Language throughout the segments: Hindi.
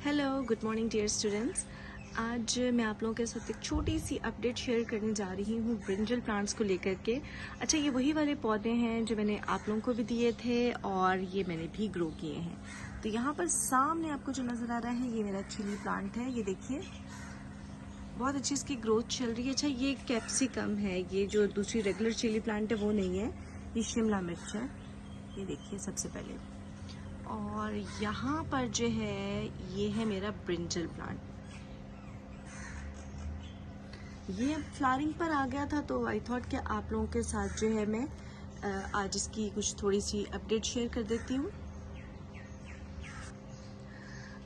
Hello, good morning dear students. आज मैं आप लोगों के साथ एक छोटी सी अपडेट शेयर करने जा रही हूँ ब्रिंजल प्लांट्स को लेकर के। अच्छा, ये वही वाले पौधे हैं जो मैंने आप लोगों को भी दिए थे और ये मैंने भी ग्रो किए हैं। तो यहाँ पर सामने आपको जो नज़र आ रहा है ये मेरा चिली प्लांट है। ये देखिए बहुत अच्छी इसकी ग्रोथ चल रही है। अच्छा, ये कैप्सिकम है, ये जो दूसरी रेगुलर चिली प्लांट है वो नहीं है, ये शिमला मिर्च है। ये देखिए सबसे पहले। और यहाँ पर जो है ये है मेरा ब्रिंजल प्लांट। ये फ्लावरिंग पर आ गया था तो आई थॉट कि आप लोगों के साथ जो है मैं आज इसकी कुछ थोड़ी सी अपडेट शेयर कर देती हूँ।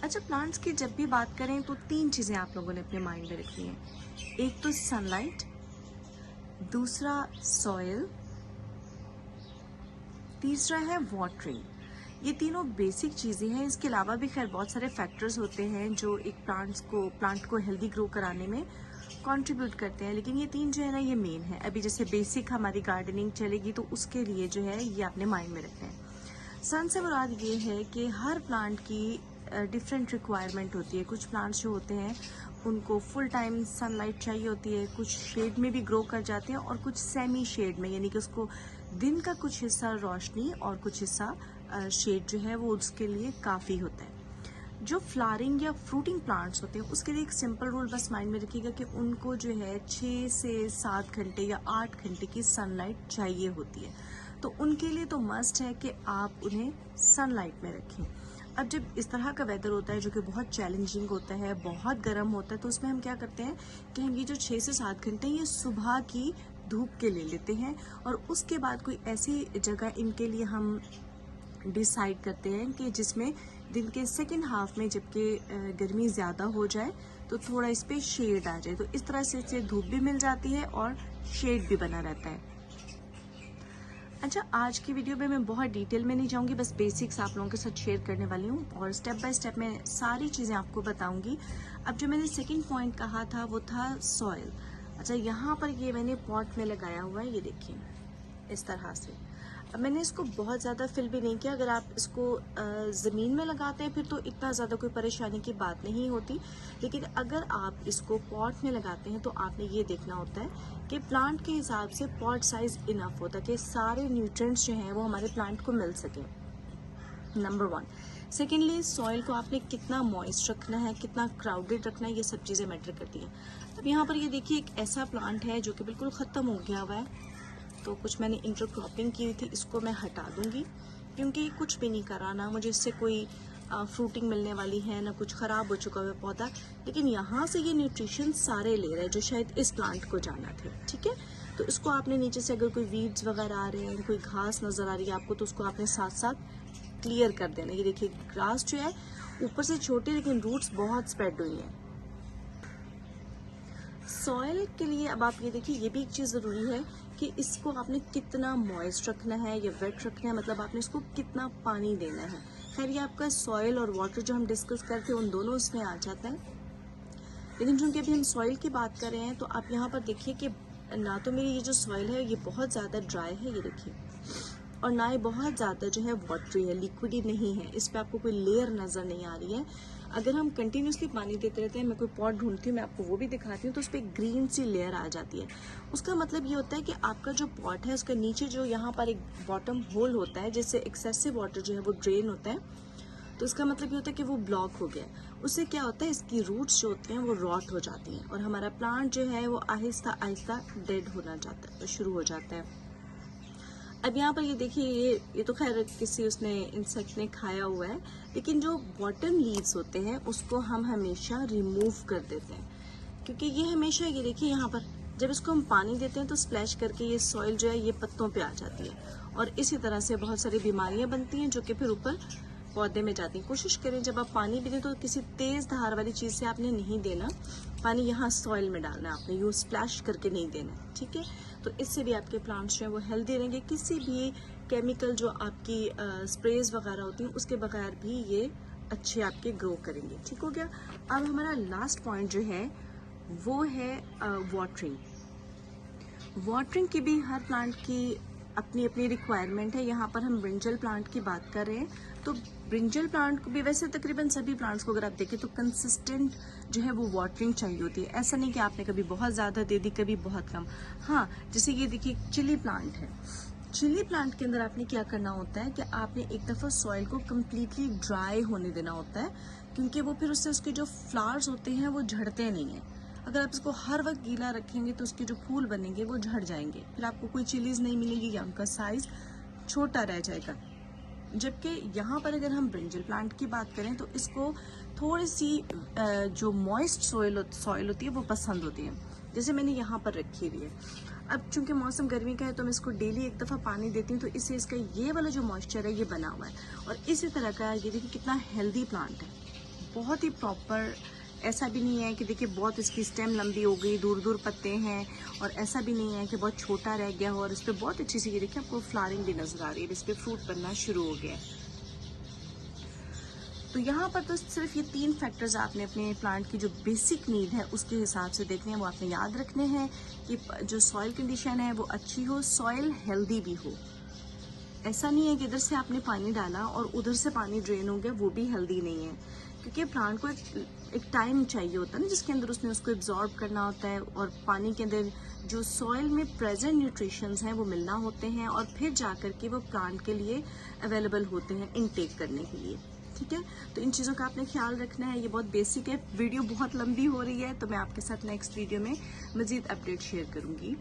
अच्छा, प्लांट्स की जब भी बात करें तो तीन चीज़ें आप लोगों ने अपने माइंड में रखनी है। एक तो सनलाइट, दूसरा सॉइल, तीसरा है वाटरिंग। ये तीनों बेसिक चीज़ें हैं। इसके अलावा भी खैर बहुत सारे फैक्टर्स होते हैं जो एक प्लांट को हेल्दी ग्रो कराने में कंट्रीब्यूट करते हैं, लेकिन ये तीन जो है ना ये मेन है। अभी जैसे बेसिक हमारी गार्डनिंग चलेगी तो उसके लिए जो है ये अपने माइंड में रखना है। सन से मुराद ये है कि हर प्लांट की डिफरेंट रिक्वायरमेंट होती है। कुछ प्लांट्स जो होते हैं उनको फुल टाइम सनलाइट चाहिए होती है, कुछ शेड में भी ग्रो कर जाते हैं और कुछ सेमी शेड में, यानी कि उसको दिन का कुछ हिस्सा रोशनी और कुछ हिस्सा शेड जो है वो उसके लिए काफ़ी होता है। जो फ्लावरिंग या फ्रूटिंग प्लांट्स होते हैं उसके लिए एक सिंपल रूल बस माइंड में रखिएगा कि उनको जो है 6 से 7 घंटे या 8 घंटे की सनलाइट चाहिए होती है। तो उनके लिए तो मस्ट है कि आप उन्हें सनलाइट में रखें। अब जब इस तरह का वेदर होता है जो कि बहुत चैलेंजिंग होता है, बहुत गर्म होता है, तो उसमें हम क्या करते हैं कि हम ये जो 6 से 7 घंटे ये सुबह की धूप के ले लेते हैं और उसके बाद कोई ऐसी जगह इनके लिए हम डिसाइड करते हैं कि जिसमें दिन के सेकेंड हाफ में जबकि गर्मी ज़्यादा हो जाए तो थोड़ा इस पर शेड आ जाए, तो इस तरह से इससे धूप भी मिल जाती है और शेड भी बना रहता है। अच्छा, आज की वीडियो में मैं बहुत डिटेल में नहीं जाऊंगी, बस बेसिक्स आप लोगों के साथ शेयर करने वाली हूँ और स्टेप बाय स्टेप मैं सारी चीज़ें आपको बताऊंगी। अब जो मैंने सेकंड पॉइंट कहा था वो था सॉइल। अच्छा, यहाँ पर ये मैंने पॉट में लगाया हुआ है, ये देखिए इस तरह से। अब मैंने इसको बहुत ज़्यादा फिल भी नहीं किया। अगर आप इसको ज़मीन में लगाते हैं फिर तो इतना ज़्यादा कोई परेशानी की बात नहीं होती, लेकिन अगर आप इसको पॉट में लगाते हैं तो आपने ये देखना होता है कि प्लांट के हिसाब से पॉट साइज़ इनफ होता है कि सारे न्यूट्रिएंट्स जो हैं वो हमारे प्लांट को मिल सकें, नंबर 1। सेकेंडली, सॉइल को आपने कितना मॉइस्ट रखना है, कितना क्राउडेड रखना है, ये सब चीज़ें मैटर करती हैं। अब यहाँ पर ये देखिए एक ऐसा प्लांट है जो कि बिल्कुल ख़त्म हो गया हुआ है, तो कुछ मैंने इंटरक्रॉपिंग की थी, इसको मैं हटा दूंगी क्योंकि कुछ भी नहीं करा, ना मुझे इससे कोई फ्रूटिंग मिलने वाली है, ना कुछ ख़राब हो चुका हुआ पौधा, लेकिन यहाँ से ये न्यूट्रिशन सारे ले रहा है जो शायद इस प्लांट को जाना थे। ठीक है, तो इसको आपने नीचे से अगर कोई वीड्स वगैरह आ रहे हैं, कोई घास नज़र आ रही है आपको, तो उसको आपने साथ साथ क्लियर कर देना। ये देखिए ग्रास जो है ऊपर से छोटी लेकिन रूट्स बहुत स्प्रेड हुई हैं। सॉइल के लिए अब आप ये देखिए, ये भी एक चीज़ ज़रूरी है कि इसको आपने कितना मॉइस्ट रखना है या वेट रखना है, मतलब आपने इसको कितना पानी देना है। खैर ये आपका सॉइल और वाटर जो हम डिस्कस करते हैं उन दोनों इसमें आ जाता है, लेकिन चूँकि अभी हम सॉइल की बात कर रहे हैं तो आप यहाँ पर देखिए कि ना तो मेरी ये जो सॉइल है ये बहुत ज़्यादा ड्राई है, ये देखिए, और ना ही बहुत ज़्यादा जो है वाटरी है, लिक्विडी नहीं है, इस पर आपको कोई लेयर नज़र नहीं आ रही है। अगर हम कंटिन्यूसली पानी देते रहते हैं, मैं कोई पॉट ढूंढती हूँ, मैं आपको वो भी दिखाती हूँ, तो उस पर ग्रीन सी लेयर आ जाती है। उसका मतलब ये होता है कि आपका जो पॉट है उसके नीचे जो यहाँ पर एक बॉटम होल होता है जिससे एक्सेसिव वाटर जो है वो ड्रेन होता है, तो इसका मतलब ये होता है कि वो ब्लॉक हो गया। उससे क्या होता है, इसकी रूट्स जो होती हैं वो रॉट हो जाती हैं और हमारा प्लांट जो है वो आहिस्ता आहिस्ता डेड होना जाता है, शुरू हो जाता है। अब यहाँ पर ये देखिए, ये तो खैर किसी उसने इंसेक्ट ने खाया हुआ है, लेकिन जो बॉटम लीव्स होते हैं उसको हम हमेशा रिमूव कर देते हैं, क्योंकि ये हमेशा, ये देखिए यहाँ पर जब इसको हम पानी देते हैं तो स्प्लैश करके ये सॉइल जो है ये पत्तों पे आ जाती है और इसी तरह से बहुत सारी बीमारियां बनती हैं जो कि फिर ऊपर पौधे में जाती हैं। कोशिश करें जब आप पानी भी दें तो किसी तेज़ धार वाली चीज़ से आपने नहीं देना, पानी यहाँ सॉइल में डालना है आपने, यूँ स्प्लैश करके नहीं देना, ठीक है। तो इससे भी आपके प्लांट्स जो हैं वो हेल्दी रहेंगे। किसी भी केमिकल जो आपकी स्प्रेज वगैरह होती हैं उसके बगैर भी ये अच्छे आपके ग्रो करेंगे। ठीक हो गया। अब हमारा लास्ट पॉइंट जो है वो है वाटरिंग। वाटरिंग की भी हर प्लांट की अपनी अपनी रिक्वायरमेंट है। यहाँ पर हम ब्रिंजल प्लांट की बात कर रहे हैं तो ब्रिंजल प्लांट को भी, वैसे तकरीबन सभी प्लांट्स को अगर आप देखें तो कंसिस्टेंट जो है वो वाटरिंग चाहिए होती है। ऐसा नहीं कि आपने कभी बहुत ज़्यादा दे दी, कभी बहुत कम। हाँ, जैसे ये देखिए चिली प्लांट है। चिली प्लांट के अंदर आपने क्या करना होता है कि आपने एक दफ़ा सॉइल को कम्प्लीटली ड्राई होने देना होता है, क्योंकि वो फिर उससे उसके जो फ्लावर्स होते हैं वो झड़ते नहीं हैं। अगर आप इसको हर वक्त गीला रखेंगे तो उसके जो फूल बनेंगे वो झड़ जाएंगे, फिर आपको कोई चिलीज़ नहीं मिलेगी या उनका साइज़ छोटा रह जाएगा। जबकि यहाँ पर अगर हम ब्रिंजल प्लांट की बात करें तो इसको थोड़ी सी जो मॉइस्ट सॉइल होती है वो पसंद होती है, जैसे मैंने यहाँ पर रखी हुई है। अब चूंकि मौसम गर्मी का है तो मैं इसको डेली एक दफ़ा पानी देती हूँ, तो इससे इसका ये वाला जो मॉइस्चर है ये बना हुआ है। और इसी तरह का ये देखिए कितना हेल्दी प्लांट है, बहुत ही प्रॉपर। ऐसा भी नहीं है कि देखिए बहुत इसकी स्टेम लंबी हो गई, दूर दूर पत्ते हैं, और ऐसा भी नहीं है कि बहुत छोटा रह गया हो। और इस पर बहुत अच्छी सी ये देखिए आपको फ्लावरिंग भी नजर आ रही है, इस पर फ्रूट बनना शुरू हो गया है। तो यहाँ पर तो सिर्फ ये 3 फैक्टर्स आपने अपने प्लांट की जो बेसिक नीड है उसके हिसाब से देखने हैं, वो आपने याद रखने हैं कि जो सॉइल कंडीशन है वो अच्छी हो, सॉइल हेल्दी भी हो। ऐसा नहीं है कि इधर से आपने पानी डाला और उधर से पानी ड्रेन हो गया, वो भी हेल्दी नहीं है, क्योंकि प्लांट को एक टाइम चाहिए होता है ना जिसके अंदर उसने उसको एब्जॉर्ब करना होता है, और पानी के अंदर जो सॉइल में प्रेजेंट न्यूट्रिशंस हैं वो मिलना होते हैं, और फिर जाकर के वो प्लांट के लिए अवेलेबल होते हैं इनटेक करने के लिए। ठीक है, तो इन चीज़ों का आपने ख्याल रखना है। ये बहुत बेसिक है, वीडियो बहुत लंबी हो रही है, तो मैं आपके साथ नेक्स्ट वीडियो में मज़ीद अपडेट शेयर करूँगी।